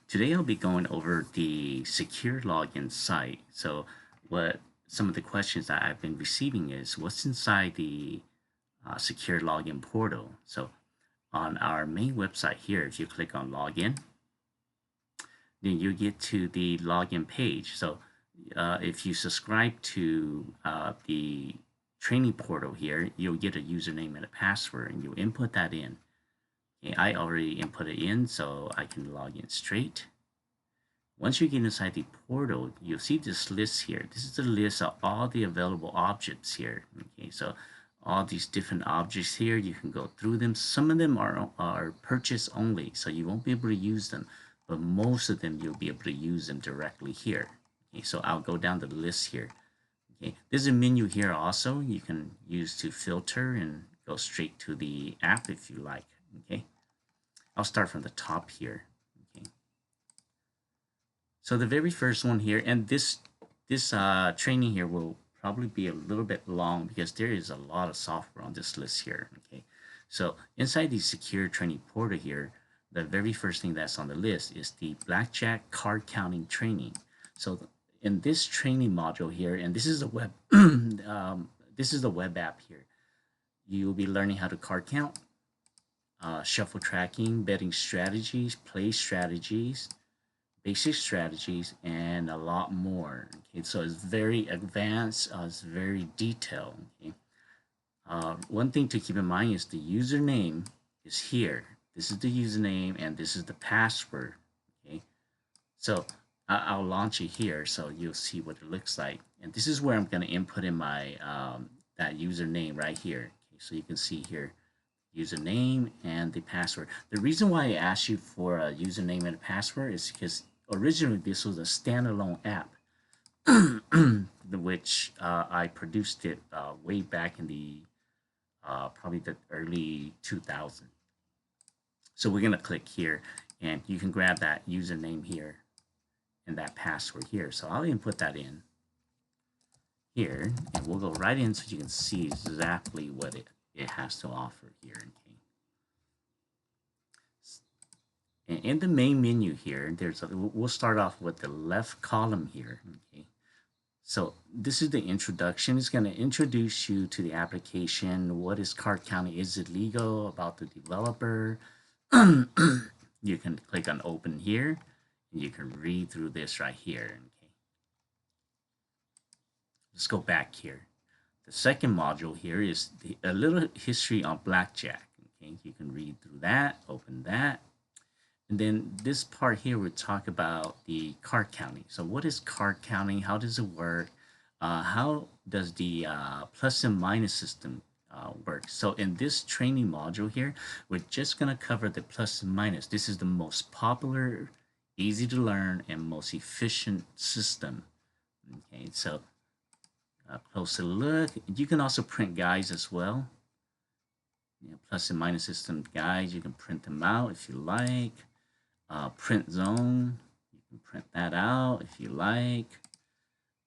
Today I'll be going over the secure login site. So what some of the questions that I've been receiving is what's inside the secure login portal. So on our main website here, if you click on login, then you get to the login page. So if you subscribe to the training portal here, you'll get a username and a password and you input that in. Okay, I already input it in, so I can log in straight. Once you get inside the portal, you'll see this list here. This is the list of all the available objects here. Okay, so all these different objects here, you can go through them. Some of them are purchase only, so you won't be able to use them, but most of them you'll be able to use them directly here. Okay, so I'll go down the list here. Okay, there's a menu here also you can use to filter and go straight to the app if you like. Okay, I'll start from the top here. Okay. So the very first one here, and this training here will probably be a little bit long because there is a lot of software on this list here. Okay, so inside the secure training portal here, the very first thing that's on the list is the blackjack card counting training. So in this training module here, and this is a web this is the web app here. You'll be learning how to card count, shuffle tracking, betting strategies, play strategies, basic strategies, and a lot more. Okay, so it's very advanced, it's very detailed. Okay, one thing to keep in mind is the username is here. This is the username and this is the password. Okay, so I'll launch it here so you'll see what it looks like. And this is where I'm going to input in my that username right here. Okay, so you can see here username and the password. The reason why I asked you for a username and a password is because originally this was a standalone app, which I produced it way back in the probably the early 2000s. So we're gonna click here, and you can grab that username here and that password here. So I'll input that in here, and we'll go right in so you can see exactly what it has to offer here. Okay. And in the main menu here, we'll start off with the left column here. Okay. So this is the introduction. It's going to introduce you to the application. What is card counting? Is it legal? About the developer. You can click on open here. And you can read through this right here. Okay. Let's go back here. The second module here is a little history on blackjack. Okay, you can read through that, open that. And then this part here, we talk about the card counting. So what is card counting? How does it work? How does the plus and minus system work? So in this training module here, we're just going to cover the plus and minus. This is the most popular, easy to learn, and most efficient system. Okay, so a closer look. You can also print guides as well. Plus and minus system guides, you can print them out if you like. Print zone, you can print that out if you like.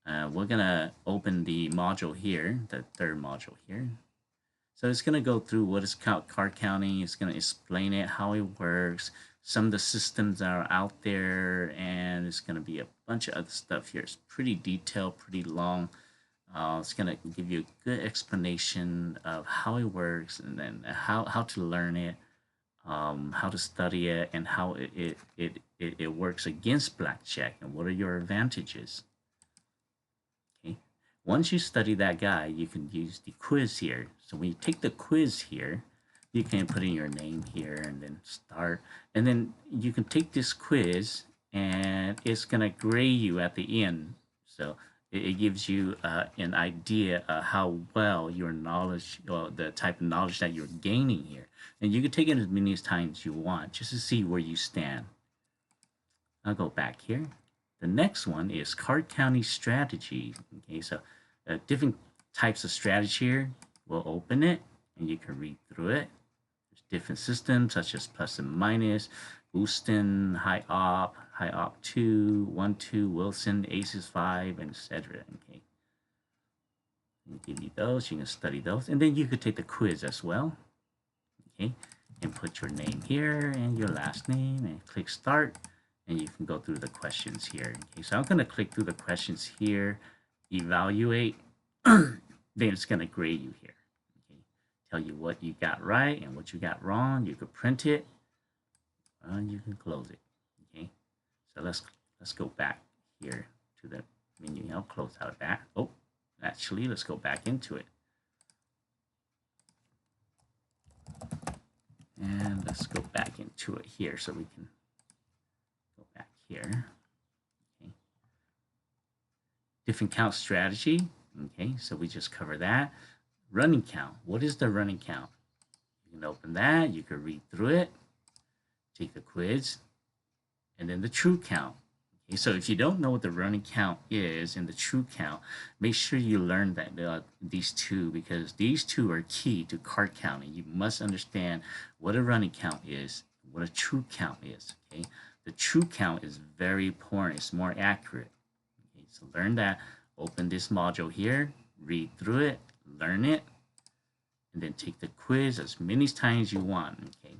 We're gonna open the module here, the third module here. So it's gonna go through what is card counting. It's gonna explain it, how it works, some of the systems that are out there, and it's gonna be a bunch of other stuff here. It's pretty detailed, pretty long. It's gonna give you a good explanation of how it works and then how to learn it. How to study it, and how it works against blackjack, and what are your advantages. Okay, once you study that guide, you can use the quiz here. So when you take the quiz here, you can put in your name here and then start, and then you can take this quiz and it's gonna grade you at the end. So it gives you an idea of how well your knowledge, or the type of knowledge that you're gaining here. And you can take it as many times as you want just to see where you stand. I'll go back here. The next one is card counting strategy. Okay, so different types of strategy here. We'll open it and you can read through it. There's different systems such as plus and minus, Boostin, high op 2, 1, 2, Wilson, Aces 5, and etc. Okay. And give you those, you can study those, and then you could take the quiz as well. Okay, and put your name here and your last name and click start, and you can go through the questions here. Okay, so I'm going to click through the questions here, evaluate, then it's going to grade you here. Okay, tell you what you got right and what you got wrong. You could print it, and you can close it. Okay, so let's go back here to the menu. I'll close out of that. Oh, actually, let's go back into it. And let's go back into it here so we can go back here. Okay. Different count strategy. Okay, so we just cover that. Running count. What is the running count? You can open that. You can read through it. Take the quiz. And then the true count. Okay, so if you don't know what the running count is and the true count, make sure you learn that these two, because these two are key to card counting. You must understand what a running count is, what a true count is. Okay, the true count is very important. It's more accurate. Okay, so learn that. Open this module here, read through it, learn it, and then take the quiz as many times as you want. Okay.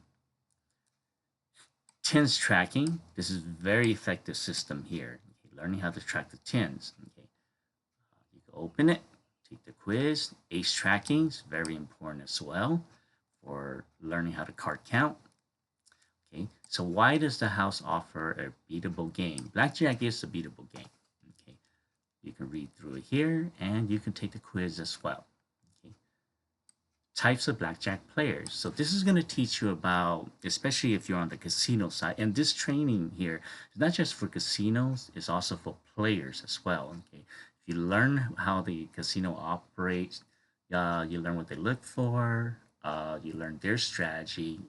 Tens tracking. This is very effective system here. Okay, learning how to track the tens. Okay, you can open it, take the quiz. Ace tracking is very important as well for learning how to card count. Okay, so why does the house offer a beatable game? Blackjack is a beatable game. Okay, you can read through it here, and you can take the quiz as well. Types of blackjack players. So this is going to teach you about, especially if you're on the casino side, and this training here is not just for casinos, it's also for players as well. Okay, if you learn how the casino operates, you learn what they look for, you learn their strategy,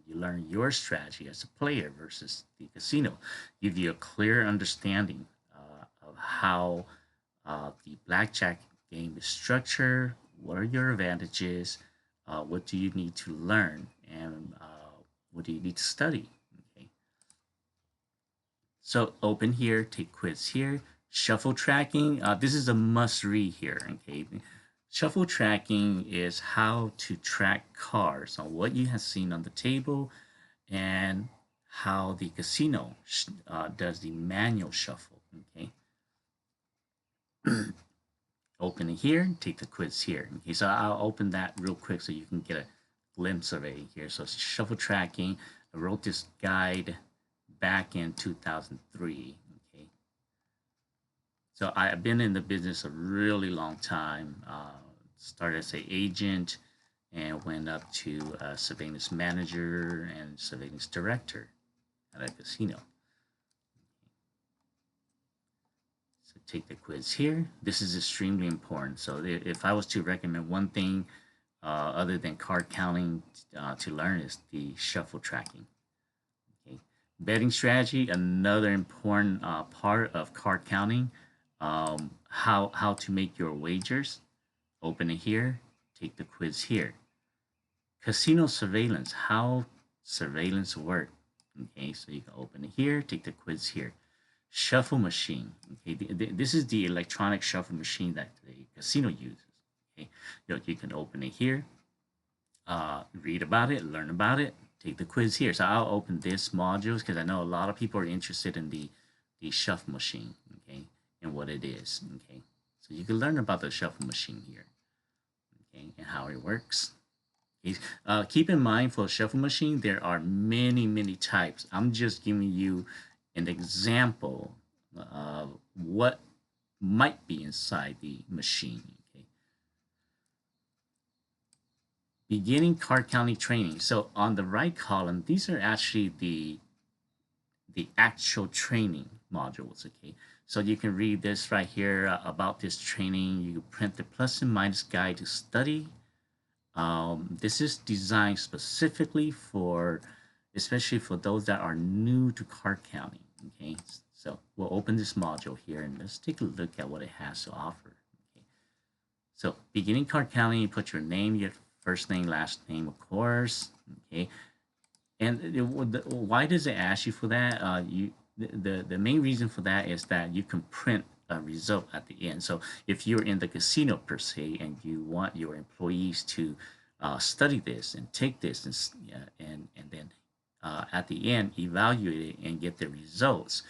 you learn your strategy as a player versus the casino, give you a clear understanding of how the blackjack game is structured, what are your advantages, what do you need to learn, and what do you need to study. Okay, so open here, take quiz here. Shuffle tracking, this is a must read here. Okay, shuffle tracking is how to track cards on what you have seen on the table and how the casino does the manual shuffle. Okay, open it here, take the quiz here. Okay, so I'll open that real quick so you can get a glimpse of it here. So shuffle tracking, I wrote this guide back in 2003. Okay, so I've been in the business a really long time. Started as an agent and went up to surveillance manager and surveillance director at a casino. So take the quiz here. This is extremely important. So if I was to recommend one thing other than card counting to learn, is the shuffle tracking. Okay, betting strategy, another important part of card counting. How to make your wagers. Open it here. Take the quiz here. Casino surveillance, how surveillance work. Okay, so you can open it here. Take the quiz here. Shuffle machine. Okay, this is the electronic shuffle machine that the casino uses. Okay, you can open it here, read about it, learn about it, take the quiz here. So I'll open this modules because I know a lot of people are interested in the shuffle machine. Okay, and what it is. Okay, so you can learn about the shuffle machine here. Okay, and how it works. Okay. Keep in mind for a shuffle machine, there are many types. I'm just giving you an example of what might be inside the machine. Okay. Beginning card counting training. So on the right column, these are actually the actual training modules. Okay, so you can read this right here about this training. You print the plus and minus guide to study. This is designed specifically for, especially for those that are new to card counting. Okay, so we'll open this module here and let's take a look at what it has to offer. Okay, so beginning card counting, you put your name, your first name, last name, of course. Okay, and why does it ask you for that? The main reason for that is that you can print a result at the end. So if you're in the casino per se and you want your employees to study this and take this and then at the end, evaluate it and get the results,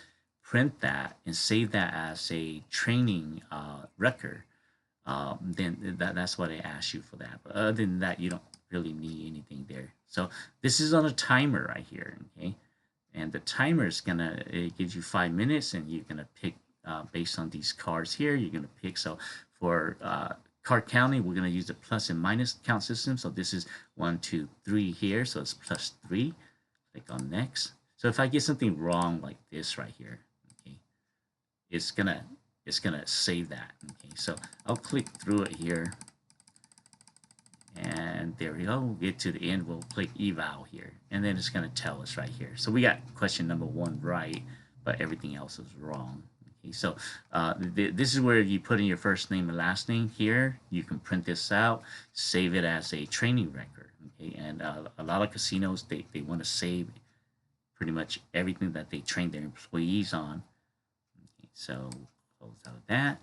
print that and save that as a training record, then that's what I asked you for that. But other than that, you don't really need anything there. So this is on a timer right here, okay? And the timer is gonna, it gives you 5 minutes, and you're gonna pick based on these cards here. You're gonna pick. So for card counting, we're gonna use the plus and minus count system. So this is 1, 2, 3 here. So it's +3. Click on next. So if I get something wrong like this right here, okay, it's gonna save that. Okay, so I'll click through it here, and there we go. We'll get to the end. We'll click eval here, and then it's going to tell us right here. So we got question number 1 right, but everything else is wrong. Okay, so this is where you put in your first name and last name here. You can print this out, save it as a training record. Okay, and a lot of casinos, they want to save pretty much everything that they train their employees on. Okay, so close out that.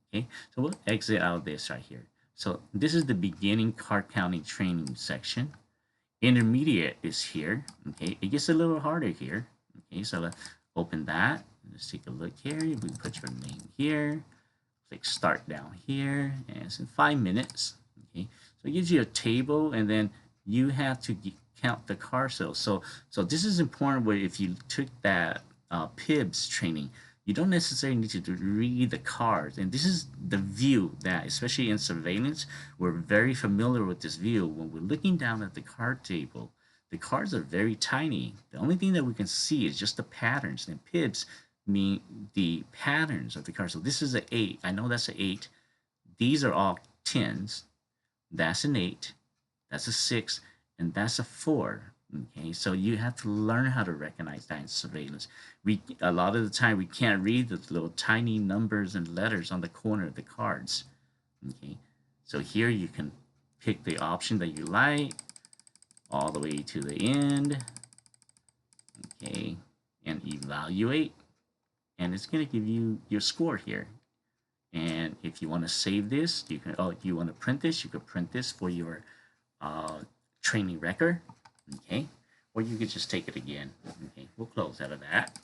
Okay, so we'll exit out of this right here. So this is the beginning card counting training section. Intermediate is here. Okay, it gets a little harder here. Okay, so let's open that. Let's take a look here. We put your name here. Click start down here, and it's in 5 minutes. Okay, so it gives you a table, and then you have to count the card sales. So this is important. Where if you took that PIBS training, you don't necessarily need to read the cards. And this is the view that, especially in surveillance, we're very familiar with this view. When we're looking down at the card table, the cards are very tiny. The only thing that we can see is just the patterns. And PIBS mean the patterns of the cards. So this is an 8. I know that's an 8. These are all 10s. That's an 8. That's a 6. And that's a 4. Okay, so you have to learn how to recognize that in surveillance. A lot of the time we can't read the little tiny numbers and letters on the corner of the cards. Okay, so here you can pick the option that you like all the way to the end. Okay, and evaluate, and it's going to give you your score here. And if you want to save this, you can. Oh, if you want to print this, you could print this for your training record. Okay, or you could just take it again. Okay, we'll close out of that.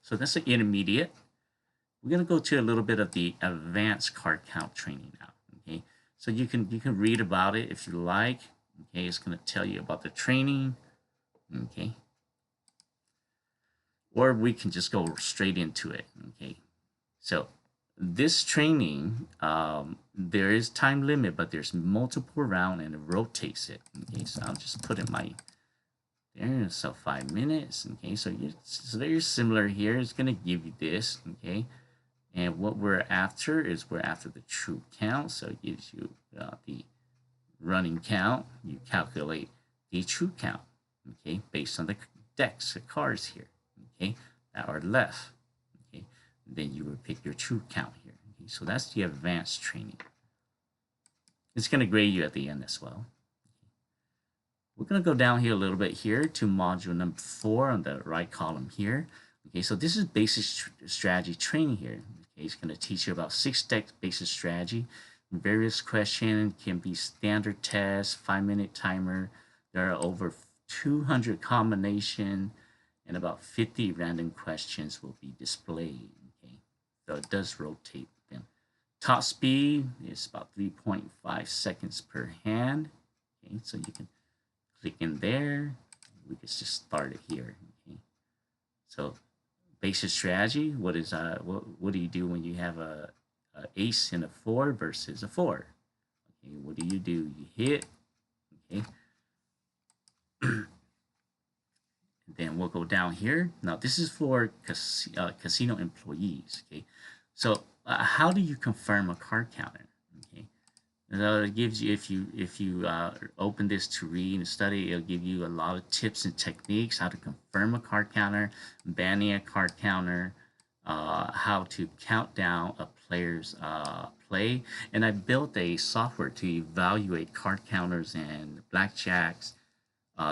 So that's the intermediate. We're going to go to a little bit of the advanced card count training now. Okay, so you can read about it if you like. Okay, it's going to tell you about the training. Okay, or we can just go straight into it. Okay, so this training, there is time limit, but there's multiple round, and it rotates it. Okay, so I'll just put in my there. So 5 minutes. Okay, so it's very similar here. It's gonna give you this. Okay, and what we're after is we're after the true count. So it gives you the running count. You calculate the true count. Okay, based on the decks, the cards here. Okay, that are left. Okay, then you will pick your true count here. Okay, so that's the advanced training. It's going to grade you at the end as well. We're going to go down here a little bit here to module number 4 on the right column here. Okay, so this is basic strategy training here. Okay, it's going to teach you about 6 decks basic strategy. Various questions can be standard tests, 5-minute timer. There are over 200 combination, and about 50 random questions will be displayed. Okay, so it does rotate them. Top speed is about 3.5 seconds per hand. Okay, so you can click in there. We can just start it here. Okay, so basic strategy. What is what do you do when you have a ace and a 4 versus a 4? Okay, what do? You hit. Okay. Then we'll go down here. Now this is for casino employees. Okay, so how do you confirm a card counter? Okay, it gives you, if you open this to read and study, it'll give you a lot of tips and techniques how to confirm a card counter, banning a card counter, how to count down a player's play. And I built a software to evaluate card counters and blackjacks,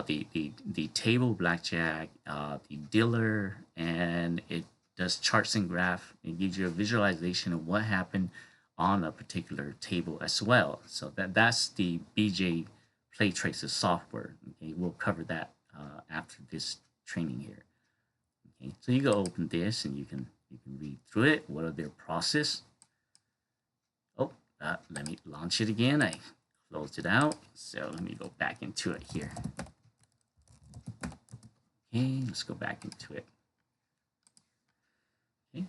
the table blackjack, the dealer, and it does charts and graph. It gives you a visualization of what happened on a particular table as well. So that's the BJ Play Tracer software. Okay, we'll cover that after this training here. Okay, so you go open this and you can read through it. What are their process? Oh, let me launch it again. I closed it out. So let me go back into it here. Okay, let's go back into it. Okay,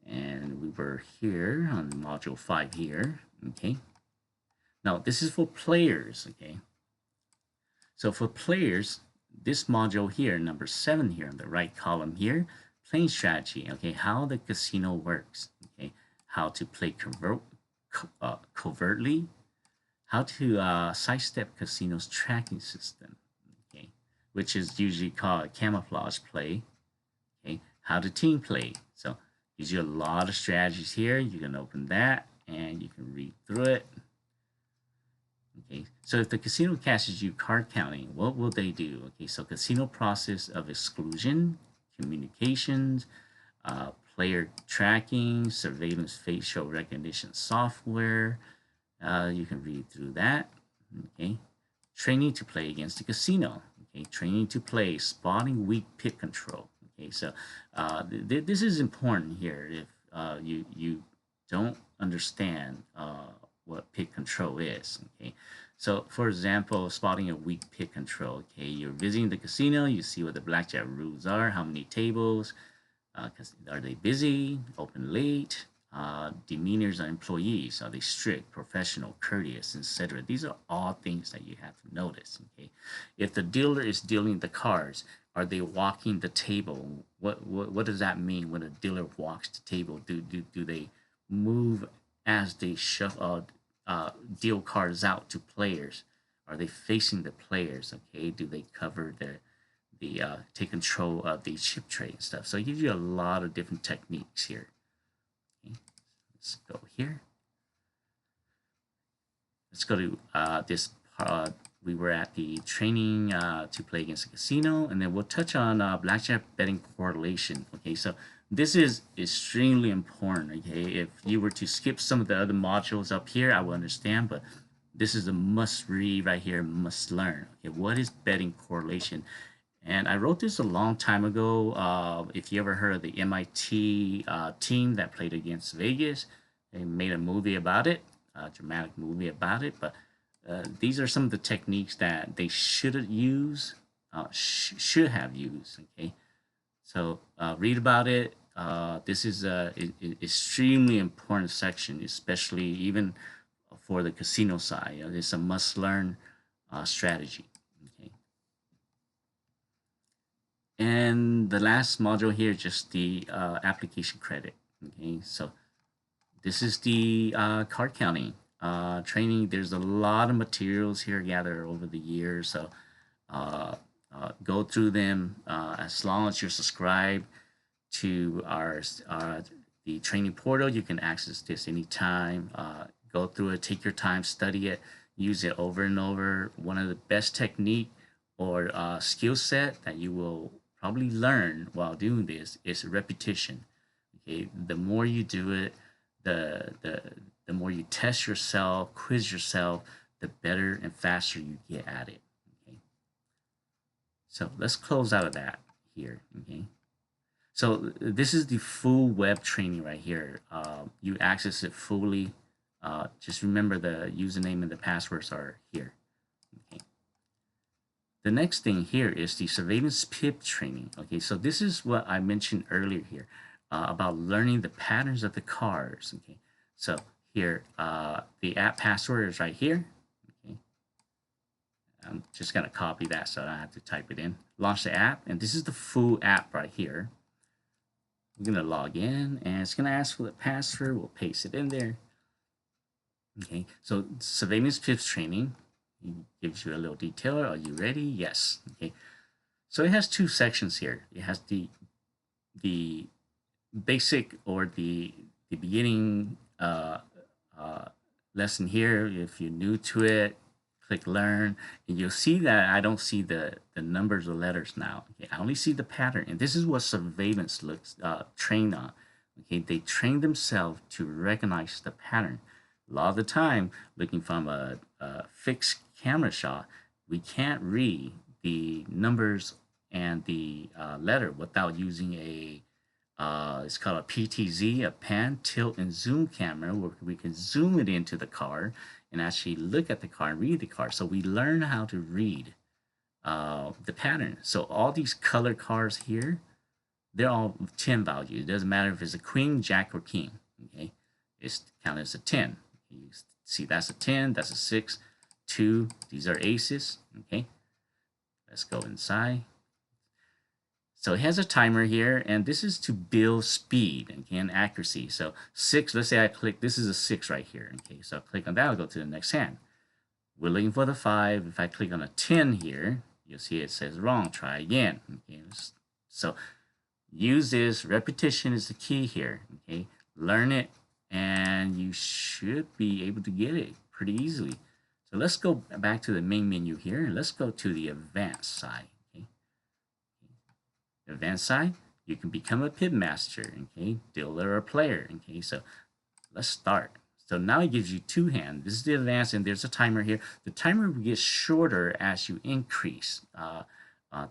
and we were here on module 5 here. Okay, now this is for players. Okay, so for players, this module here, number 7 here on the right column here, playing strategy. Okay, how the casino works. Okay, how to play covertly, how to sidestep casino's tracking system. Okay, which is usually called camouflage play. Okay, how to team play. So gives you a lot of strategies here. You can open that and you can read through it. Okay, so if the casino catches you card counting, what will they do? Okay, so casino process of exclusion, communications, player tracking, surveillance facial recognition software. You can read through that. Okay, training to play against the casino. Okay, training to play, spotting weak pit control. Okay, so this is important here. If you don't understand what pit control is. Okay, so for example, spotting a weak pit control. Okay, you're visiting the casino, you see what the blackjack rules are, how many tables, are they busy, open late, demeanors of employees, are they strict, professional, courteous, etc. These are all things that you have to notice. Okay, if the dealer is dealing the cards, are they walking the table? What does that mean when a dealer walks the table? Do they move as they deal cards out to players? Are they facing the players? Okay, do they cover the take control of the chip tray and stuff? So it gives you a lot of different techniques here. Okay, let's go here. Let's go to this. We were at the training to play against a casino, and then we'll touch on blackjack betting correlation. Okay, so this is extremely important. Okay, if you were to skip some of the other modules up here, I will understand, but this is a must read right here, must learn. Okay, what is betting correlation? And I wrote this a long time ago. If you ever heard of the MIT team that played against Vegas, they made a movie about it, a dramatic movie about it. But these are some of the techniques that they should use, should have used. Okay, so read about it. This is a extremely important section, especially even for the casino side. It's a must-learn strategy. Okay. And the last module here, just the application credit. Okay, so this is the card counting training. There's a lot of materials here gathered over the years, so go through them as long as you're subscribed to our the training portal. You can access this anytime. Go through it, take your time, study it, use it over and over. One of the best technique or skill set that you will probably learn while doing this is repetition. Okay, the more you do it, the more you test yourself, quiz yourself, the better and faster you get at it. Okay, so let's close out of that here. Okay, so this is the full web training right here. You access it fully. Just remember the username and the passwords are here. Okay. The next thing here is the surveillance PIP training. Okay, so this is what I mentioned earlier here about learning the patterns of the cards. Okay, so here the app password is right here. Okay, I'm just gonna copy that so I don't have to type it in. Launch the app, and this is the full app right here. We're gonna log in, and it's gonna ask for the password. We'll paste it in there. Okay, so surveillance PIPs training. It gives you a little detail. Are you ready? Yes. Okay. So it has two sections here. It has the basic or the beginning lesson here. If you're new to it, click learn, and you'll see that I don't see the numbers or letters now. Okay, I only see the pattern, and this is what surveillance looks trained on. Okay, they train themselves to recognize the pattern. A lot of the time, looking from a fixed camera shot, we can't read the numbers and the letter without using a it's called a PTZ, a pan, tilt, and zoom camera, where we can zoom it into the card and actually look at the card and read the card. So we learn how to read the pattern. So all these color cards here, they're all 10 value. It doesn't matter if it's a queen, jack, or king. Okay, it's counted as a 10. You see, that's a 10, that's a 6, 2. These are aces. Okay, let's go inside. So it has a timer here, and this is to build speed and accuracy. So 6, let's say I click, this is a 6 right here. Okay, so I click on that, I'll go to the next hand. We're looking for the 5. If I click on a 10 here, you'll see it says wrong, try again. Okay, so use this, repetition is the key here. Okay, learn it, and you should be able to get it pretty easily. So let's go back to the main menu here, and let's go to the advanced side. Advanced side, you can become a pip master, okay, dealer or player. Okay, so let's start. So now it gives you 2 hands. This is the advanced, and there's a timer here. The timer will get shorter as you increase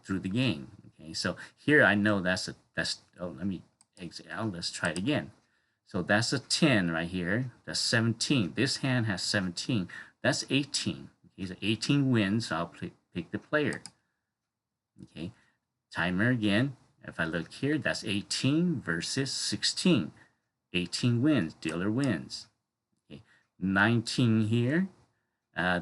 through the game. Okay, so here I know that's oh, let me exit out. Let's try it again. So that's a 10 right here. That's 17. This hand has 17. That's 18. Okay, so 18 wins. So I'll pick the player. Okay. Timer again. If I look here, that's 18 versus 16. 18 wins, dealer wins. Okay. 19 here.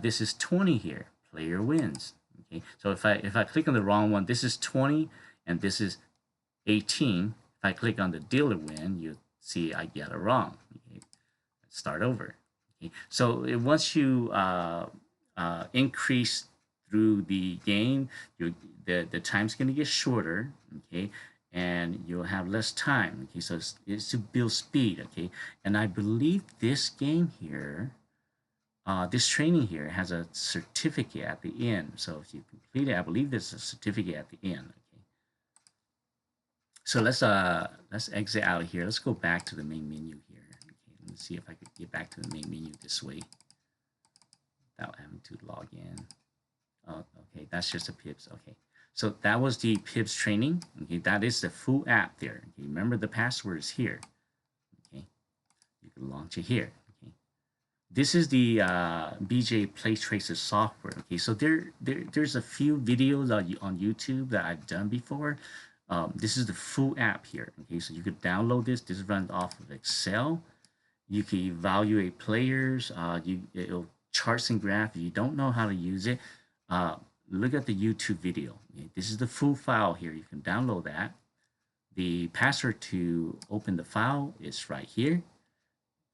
This is 20 here, player wins. Okay. So if I click on the wrong one, this is 20 and this is 18. If I click on the dealer win, you see I get it wrong. Okay. Let's start over. Okay. So once you increase through the game, the time's going to get shorter, okay, and you'll have less time. Okay, so it's to build speed. Okay, and I believe this game here, this training here has a certificate at the end. So if you complete it, I believe there's a certificate at the end. Okay, so let's exit out of here. Let's go back to the main menu here. Okay, let me see if I could get back to the main menu this way without having to log in. Oh, okay, that's just a Pips. Okay, so that was the Pips training. Okay, that is the full app there. Okay, remember the password is here. Okay, you can launch it here. Okay, this is the BJ Play Tracer software. Okay, so there's a few videos on YouTube that I've done before. This is the full app here. Okay, so you could download this. This runs off of Excel. You can evaluate players. It'll charts and graph. If you don't know how to use it, look at the YouTube video. Okay? This is the full file here. You can download that. The password to open the file is right here.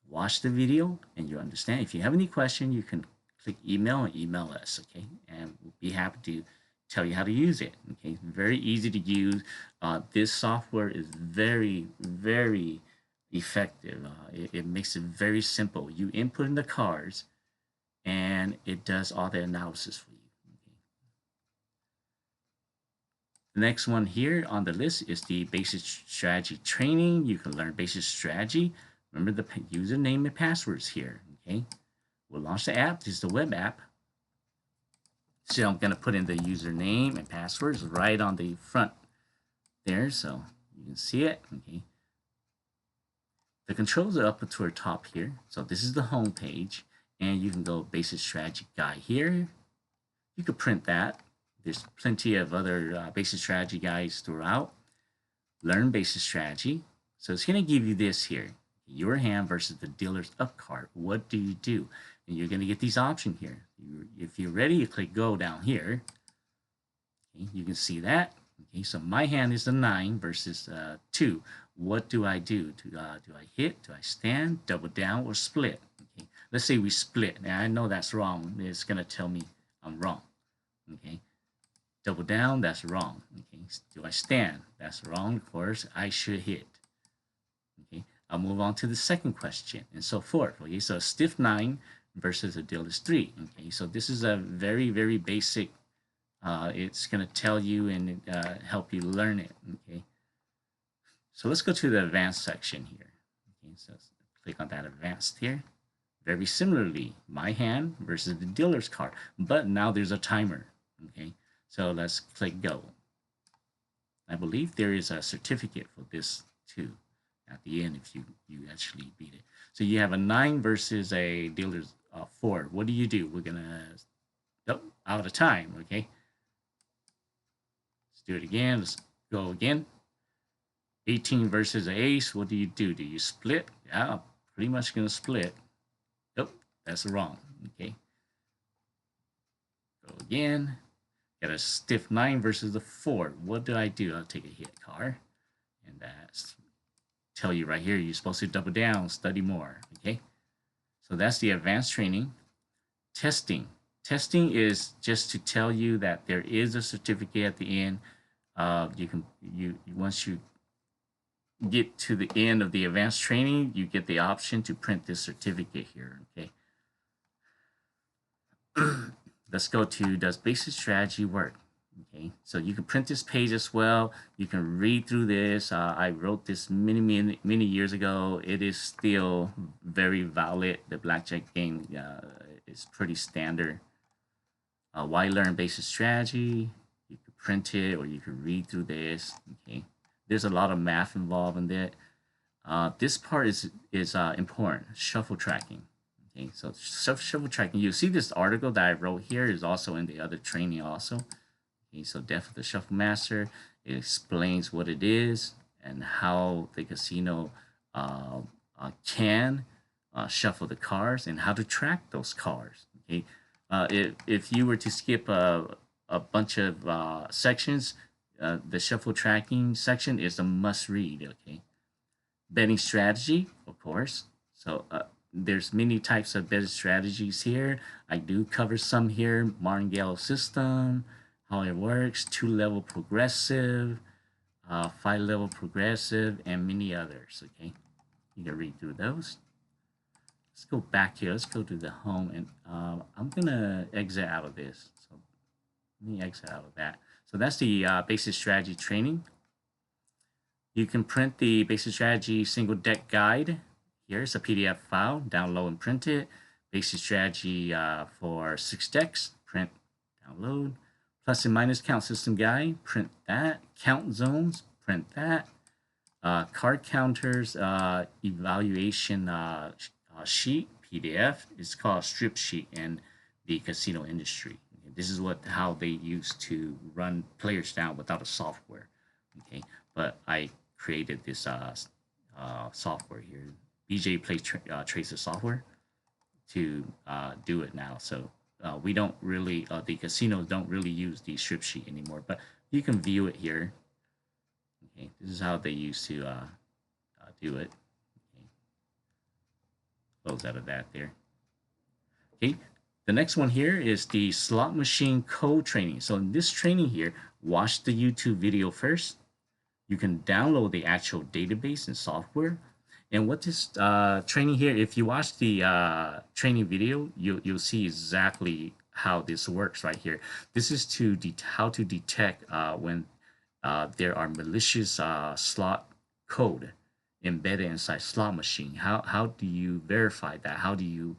Watch the video and you understand. If you have any question, you can click email and email us, okay? And we'll be happy to tell you how to use it, okay? Very easy to use. This software is very, very effective. It makes it very simple. You input in the cards and it does all the analysis for you. The next one here on the list is the basic strategy training. You can learn basic strategy. Remember the username and passwords here. Okay, we'll launch the app. This is the web app. So I'm going to put in the username and passwords right on the front there, so you can see it. Okay, the controls are up to our top here. So this is the home page, and you can go basic strategy guide here. You could print that. There's plenty of other basic strategy guides throughout. Learn basic strategy. So it's going to give you this here. Your hand versus the dealer's up card. What do you do? And you're going to get these options here. If you're ready, you click go down here. Okay, you can see that. Okay, so my hand is the 9 versus 2. What do I do? Do I hit? Do I stand? Double down or split? Okay, let's say we split. Now I know that's wrong. It's going to tell me I'm wrong. Okay. Double down, that's wrong. Okay, do I stand? That's wrong, of course. I should hit. Okay, I'll move on to the second question and so forth. Okay, so a stiff 9 versus a dealer's 3. Okay, so this is a very, very basic. It's going to tell you and help you learn it. Okay, so let's go to the advanced section here. Okay, so click on that advanced here. Very similarly, my hand versus the dealer's card, but now there's a timer. Okay. So let's click go. I believe there is a certificate for this too at the end if you actually beat it. So you have a 9 versus a dealer's 4. What do? We're gonna out of time. Okay, let's do it again. Let's go again. 18 versus an ace. What do? Do you split? Yeah, pretty much gonna split. Nope, that's wrong. Okay, go again. Got a stiff 9 versus the 4. What do? I'll take a hit card, and that's tell you right here. You're supposed to double down, study more. Okay, so that's the advanced training. Testing. Testing is just to tell you that there is a certificate at the end. You once you get to the end of the advanced training, you get the option to print this certificate here. Okay. Let's go to does basic strategy work? Okay, so you can print this page as well. You can read through this. I wrote this many years ago. It is still very valid. The blackjack game is pretty standard. Why learn basic strategy? You could print it or you could read through this. Okay, there's a lot of math involved in it. This part is important. Shuffle tracking. Okay, so shuffle tracking. You see this article that I wrote here is also in the other training also. Okay, so Death of the Shuffle Master, it explains what it is and how the casino can shuffle the cards and how to track those cards. Okay, if you were to skip a bunch of sections, the shuffle tracking section is a must read. Okay, betting strategy, of course. So there's many types of betting strategies here. I do cover some here. Martingale system, how it works, 2-level progressive, 5-level progressive, and many others. Okay, you can read through those. Let's go back here. Let's go to the home, and I'm gonna exit out of this. So let me exit out of that. So that's the basic strategy training. You can print the basic strategy single deck guide. Here's a PDF file, download and print it. Basic strategy for 6 decks, print, download. Plus and minus count system guide, print that. Count zones, print that. Card counters evaluation sheet, PDF. It's called strip sheet in the casino industry. This is how they used to run players down without a software. Okay, but I created this software here, BJ Play Tracer software, to do it now. So we don't really, the casinos don't really use the strip sheet anymore, but you can view it here. Okay, this is how they used to do it. Okay. Close out of that there. Okay, the next one here is the slot machine code training. So in this training here, watch the YouTube video first. You can download the actual database and software. And what this training here, if you watch the training video, you'll see exactly how this works right here. This is to how to detect when there are malicious slot code embedded inside slot machine. How do you verify that? How do you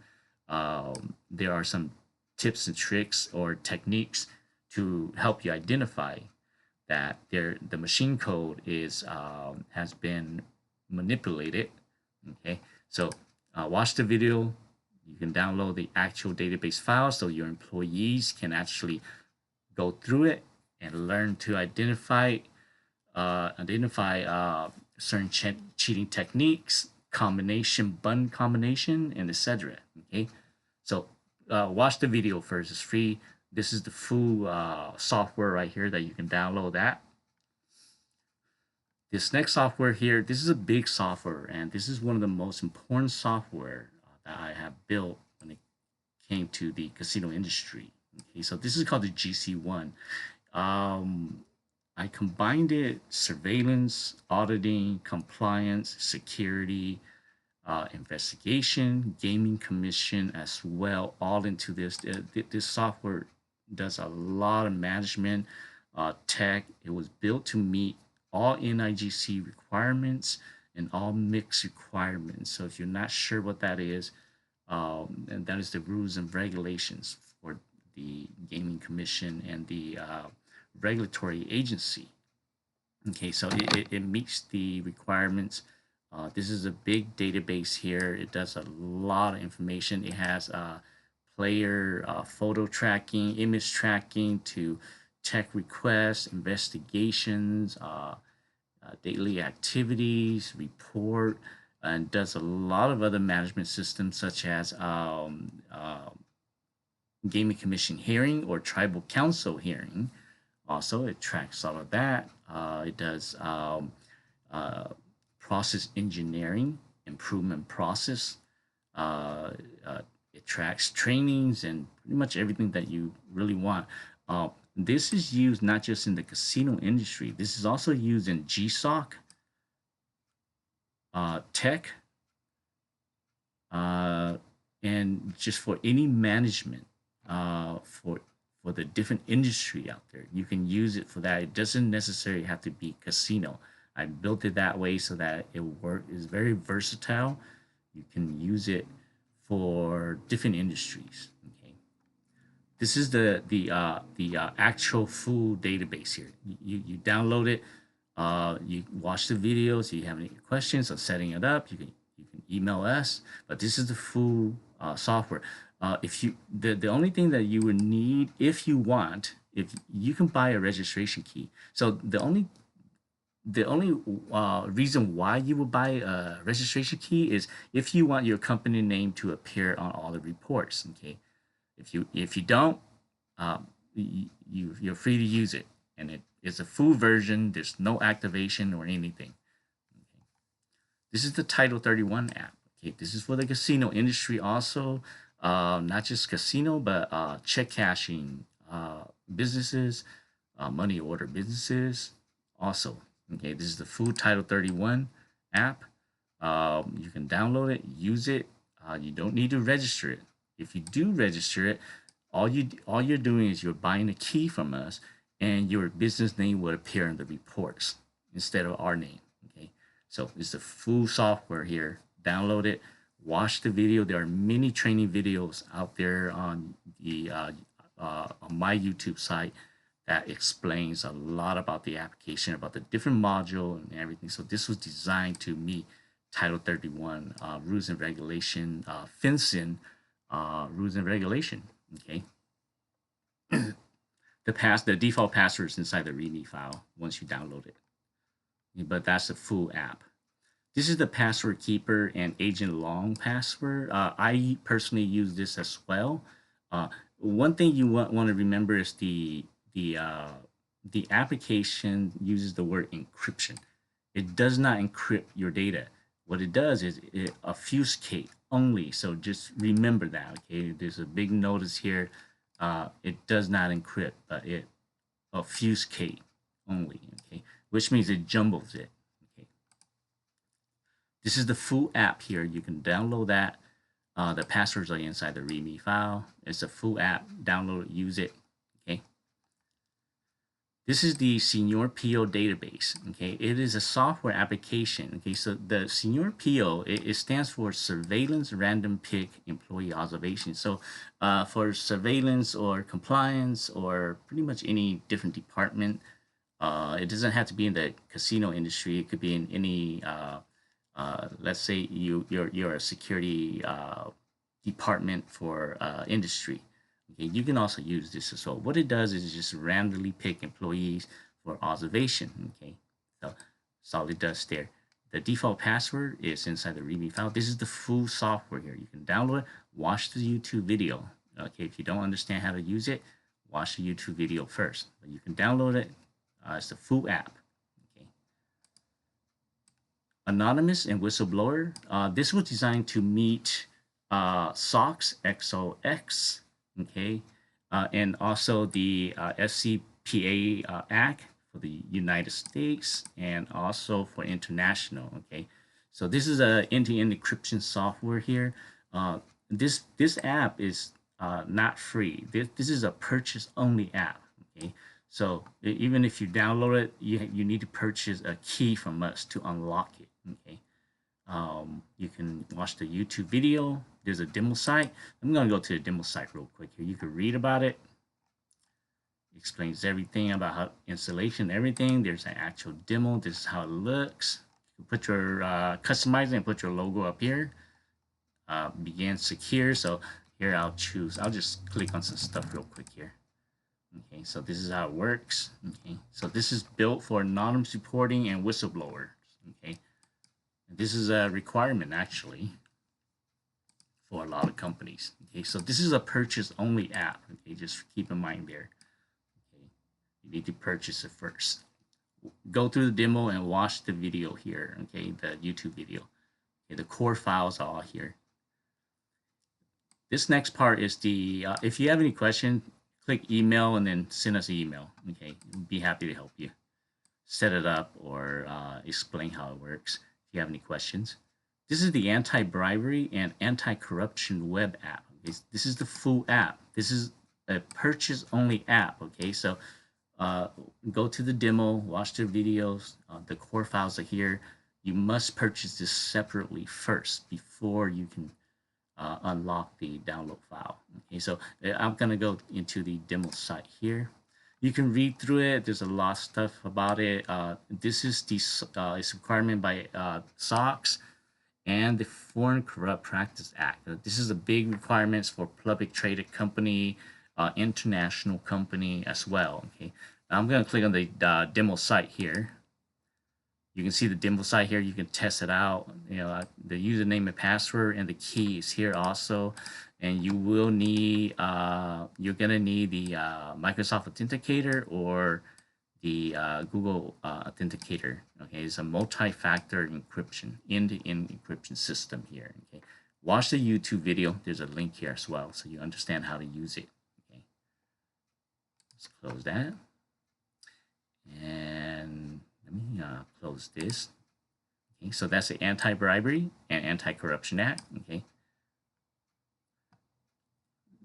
there are some tips and tricks or techniques to help you identify that the machine code is has been manipulated. Okay, so watch the video. You can download the actual database file so your employees can actually go through it and learn to identify certain cheating techniques, button combination, and etc. Okay, so watch the video first. It's free. This is the full software right here that you can download that. This next software here, this is a big software, and this is one of the most important software that I have built when it came to the casino industry. Okay, so this is called the GC1. I combined it surveillance, auditing, compliance, security, investigation, gaming commission as well, all into this. This software does a lot of management, tech. It was built to meet all NIGC requirements and all mixed requirements. So if you're not sure what that is, and that is the rules and regulations for the gaming commission and the regulatory agency. Okay, so it meets the requirements. This is a big database here. It does a lot of information. It has player photo tracking, image tracking to check requests, investigations, daily activities, report, and does a lot of other management systems such as gaming commission hearing or tribal council hearing. Also, it tracks all of that. It does uh, process engineering, improvement process. Uh, it tracks trainings and pretty much everything that you really want. This is used not just in the casino industry. This is also used in GSOC, tech, uh, and just for any management for the different industry out there. You can use it for that. It doesn't necessarily have to be casino. I built it that way so that it is very versatile. You can use it for different industries. Okay, this is the actual full database here. You download it. You watch the videos. If you have any questions on setting it up, you can email us. But this is the full software. If you the only thing that you would need if you want, if you can buy a registration key. So the only reason why you would buy a registration key is if you want your company name to appear on all the reports. Okay, if you don't, you're free to use it, and it is a full version. There's no activation or anything. Okay. This is the Title 31 app. Okay, this is for the casino industry also, not just casino, but check cashing businesses, money order businesses also. Okay, this is the full Title 31 app. You can download it, use it. You don't need to register it. If you do register it, all you're doing is you're buying a key from us, and your business name will appear in the reports instead of our name. Okay, so it's the full software here. Download it, watch the video. There are many training videos out there on on my YouTube site that explains a lot about the application, about the different module and everything. So this was designed to meet Title 31 rules and regulation, FinCEN rules and regulation. Okay, the default password is inside the README file once you download it, but that's the full app. This is the password keeper and agent long password. I personally use this as well. One thing you want to remember is the uh, the application uses the word encryption. It does not encrypt your data. What it does is it obfuscate only. So just remember that. Okay, there's a big notice here. It does not encrypt, but it obfuscate only. Okay, which means it jumbles it. Okay, this is the full app here. You can download that. The passwords are inside the README file. It's a full app. Download it, use it. Okay. This is the Senior PO database. Okay, it is a software application. Okay, so the Senior PO it stands for Surveillance Random Pick Employee Observation. So, for surveillance or compliance or pretty much any different department, it doesn't have to be in the casino industry. It could be in any. Let's say you're a security department for industry. Okay, you can also use this as well. What it does is just randomly pick employees for observation. Okay, so that's all it does there. The default password is inside the README file. This is the full software here. You can download it, watch the YouTube video. Okay, if you don't understand how to use it, watch the YouTube video first. But you can download it. It's the full app. Okay. Anonymous and whistleblower. This was designed to meet SOX, XOX, okay, and also the FCPA Act for the United States and also for international. Okay, so this is a end-to-end encryption software here. This app is not free. This is a purchase-only app. Okay, so even if you download it, you need to purchase a key from us to unlock it. Okay. You can watch the YouTube video. There's a demo site. I'm going to go to the demo site real quick here. You can read about it. explains everything about how installation, everything. There's an actual demo. This is how it looks. You put your customize it and put your logo up here. Begin secure. So here I'll choose. I'll just click on some stuff real quick here. Okay, so this is how it works. Okay, so this is built for anonymous reporting and whistleblowers. Okay, and this is a requirement actually for a lot of companies. Okay, so this is a purchase only app. Okay, just keep in mind there. Okay, you need to purchase it first. Go through the demo and watch the video here. Okay, the YouTube video. Okay, the core files are all here. This next part is the, if you have any questions, click email and then send us an email. Okay, we'll be happy to help you set it up or explain how it works if you have any questions. This is the anti-bribery and anti-corruption web app. Okay? This is the full app. This is a purchase-only app. Okay, so go to the demo, watch the videos. The core files are here. You must purchase this separately first before you can unlock the download file. Okay, so I'm gonna go into the demo site here. You can read through it. There's a lot of stuff about it. This is the it's requirement by SOX and the Foreign Corrupt Practice Act. This is a big requirements for public traded company, international company as well. Okay, I'm gonna click on the demo site here. You can see the demo site here. You can test it out. You know, the username and password and the key is here also. And you will need, you're gonna need the Microsoft Authenticator or the Google Authenticator. Okay, it's a multi-factor encryption, end-to-end encryption system here. Okay, watch the YouTube video. There's a link here as well, so you understand how to use it. Okay, let's close that. And let me close this. Okay, so that's the Anti-Bribery and Anti-Corruption Act. Okay,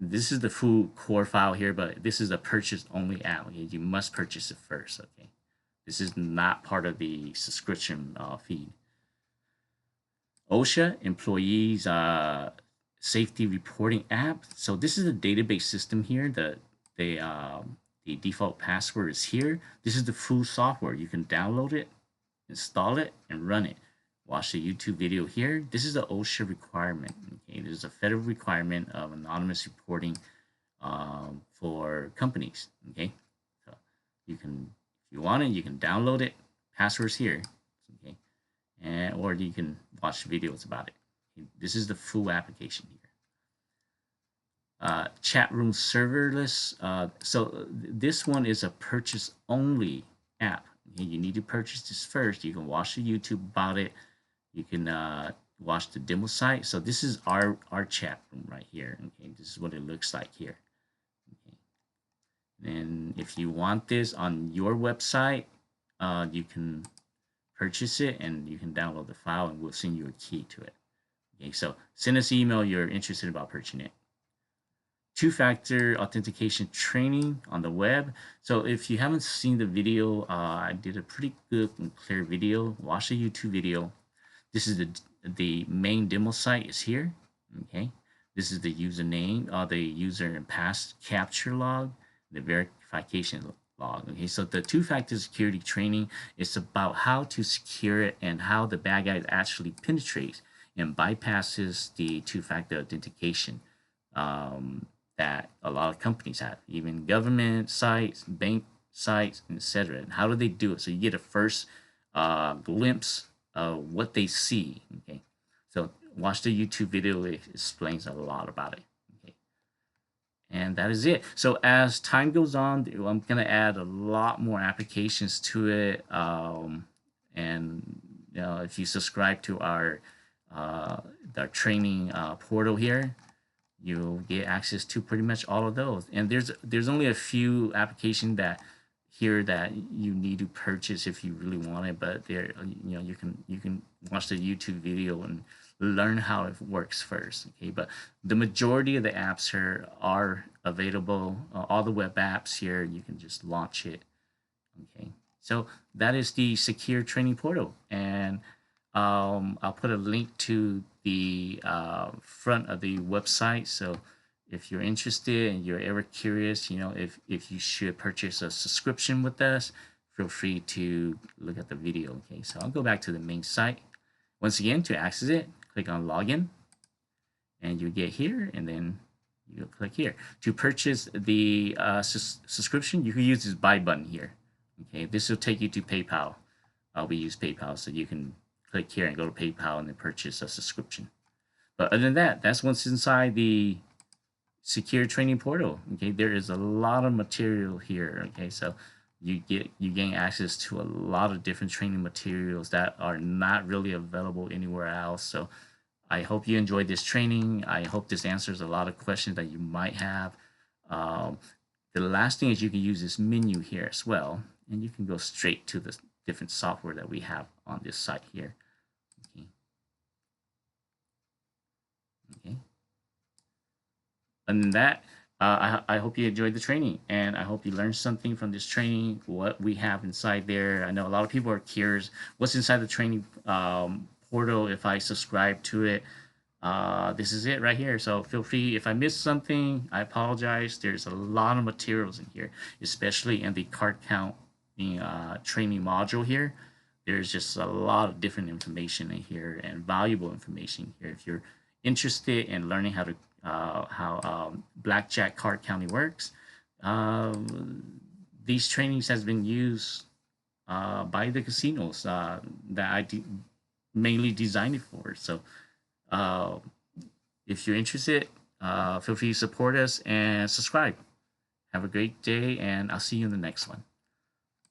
this is the full core file here, but this is a purchase-only app. Okay, you must purchase it first. Okay, this is not part of the subscription feed. OSHA, Employees Safety Reporting App. So this is a database system here. The default password is here. This is the full software. You can download it, install it, and run it. Watch the YouTube video here. This is the OSHA requirement. Okay, this is a federal requirement of anonymous reporting for companies. Okay, so you can, if you want it, you can download it. Passwords here. Okay, and or you can watch videos about it. Okay, this is the full application here. Chat room serverless. So this one is a purchase only app. Okay, you need to purchase this first. You can watch the YouTube about it. You can watch the demo site. So this is our chat room right here. Okay, this is what it looks like here. Okay, and if you want this on your website, you can purchase it and you can download the file and we'll send you a key to it. Okay, so send us an email you're interested about purchasing it. Two-factor authentication training on the web. So if you haven't seen the video, I did a pretty good and clear video. Watch the YouTube video. This is the main demo site is here. Okay, this is the username, the user and pass capture log, the verification log. Okay, so the two-factor security training is about how to secure it and how the bad guy actually penetrates and bypasses the two-factor authentication that a lot of companies have, even government sites, bank sites, etc. And how do they do it? So you get a first glimpse of what they see. Okay, so watch the YouTube video. It explains a lot about it. Okay, and that is it. So as time goes on, I'm gonna add a lot more applications to it. And you know, if you subscribe to our training portal here, you'll get access to pretty much all of those. And there's only a few applications that here that you need to purchase if you really want it, but there, you know, you can watch the YouTube video and learn how it works first. Okay, but the majority of the apps here are available. All the web apps here, you can just launch it. Okay, so that is the secure training portal, and I'll put a link to the front of the website. So if you're interested and you're ever curious, if you should purchase a subscription with us, feel free to look at the video. Okay, so I'll go back to the main site. Once again, to access it, click on login, and you get here, and then you click here. To purchase the subscription, you can use this buy button here. Okay, this will take you to PayPal. We use PayPal, so you can click here and go to PayPal and then purchase a subscription. But other than that, that's what's inside the secure training portal. Okay, there is a lot of material here. Okay, so you gain access to a lot of different training materials that are not really available anywhere else. So I hope you enjoyed this training. I hope this answers a lot of questions that you might have. The last thing is you can use this menu here as well, and you can go straight to the different software that we have on this site here. Okay. Okay. And that, I hope you enjoyed the training, and I hope you learned something from this training, what we have inside there. I know a lot of people are curious what's inside the training portal. If I subscribe to it, this is it right here. So feel free, if I missed something, I apologize. There's a lot of materials in here, especially in the card count training module here. There's just a lot of different information in here and valuable information here. If you're interested in learning how blackjack card counting works, these trainings has been used by the casinos that I mainly designed it for. So if you're interested, feel free to support us and subscribe. Have a great day, and I'll see you in the next one.